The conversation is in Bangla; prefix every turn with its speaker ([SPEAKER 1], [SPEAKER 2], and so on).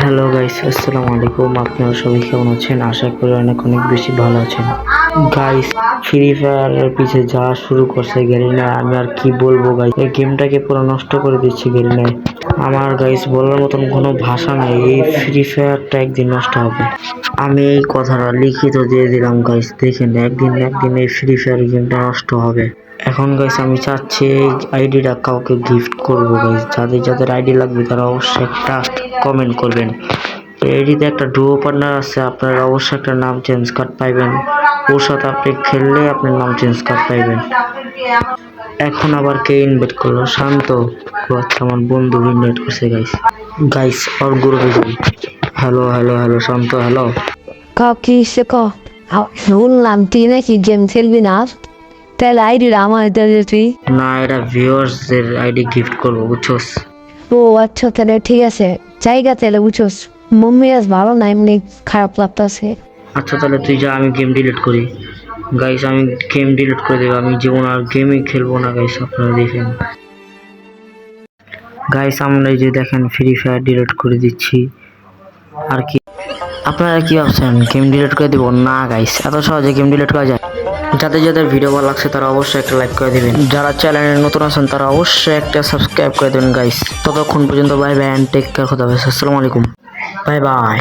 [SPEAKER 1] হ্যালো গাইস, আসসালামু আলাইকুম। আপনারা সবাই কেমন আছেন? আশা করি অনেক অনেক বেশি ভালো আছেন। গাইস, ফ্রি ফায়ারের পিছে যা শুরু করছে গেরিনা, আমি আর কি বলবো গাইস। এই গেমটাকে পুরো নষ্ট করে দিচ্ছে গেরিনায়। আমার গাইস বলার মতন কোনো ভাষা নাই। এই ফ্রি ফায়ারটা একদিন নষ্ট হবে। আমি এই কথাটা লিখিত দিয়ে দিলাম গাইস, দেখেন একদিন একদিন এই ফ্রি ফায়ার গেমটা নষ্ট হবে। এখন গাইস আমি চাচ্ছি এই আইডিটা কাউকে গিফট করবো গাইস। যাদের যাদের আইডি লাগবে তারা অবশ্যই একটা কমেন্ট করবেন। আইডিতে একটা ডুও পার্টনার আছে, আপনারা অবশ্যই একটা নাম চেঞ্জ কার্ড পাইবেন। ওর সাথে আপনি খেললে আপনার নাম চেঞ্জ কার্ড পাইবেন। এখন আবার কে ইনভাইট করলো? শান্ত। ও আচ্ছা, আমার বন্ধু ইনভাইট করছে গাইস। গাইস ওর গ্রুপে যাই। হ্যালো হ্যালো হ্যালো শান্ত, হ্যালো।
[SPEAKER 2] কি সে শুনলাম তুই নাকি গেম খেলবি না, তাহলে আইডিটা আমার দিলে তুই।
[SPEAKER 1] না, এটা ভিউয়ার্সদের আইডি গিফট করবো, বুঝছোস?
[SPEAKER 2] ও আচ্ছা, তাহলে ঠিক আছে, জায়গা তাহলে বুঝছোস। মম্মি আজ ভালো না, এমনি খারাপ লাগতেছে।
[SPEAKER 1] আচ্ছা তাহলে তুই যা, আমি গেম ডিলিট করি। গাইস আমি গেম ডিলিট করে দেবো, আমি জীবন আর গেমই খেলবো না গাইস। আপনারা দেখেন গাইস, আমরা এই যে দেখেন ফ্রি ফায়ার ডিলিট করে দিচ্ছি। আর কি আপনারা কি ভাবছেন গেম ডিলিট করে দিব? না গাইস, এত সহজে গেম ডিলিট করা যায়? যাদের যাদের ভিডিও ভালো লাগছে তারা অবশ্যই একটা লাইক করে দিবেন। যারা চ্যানেলে নতুন আছেন তারা অবশ্যই একটা সাবস্ক্রাইব করে দেবেন গাইস। ততক্ষণ পর্যন্ত bye bye and take care. খোদা হাফেজ, আসসালামু আলাইকুম, বাই বাই।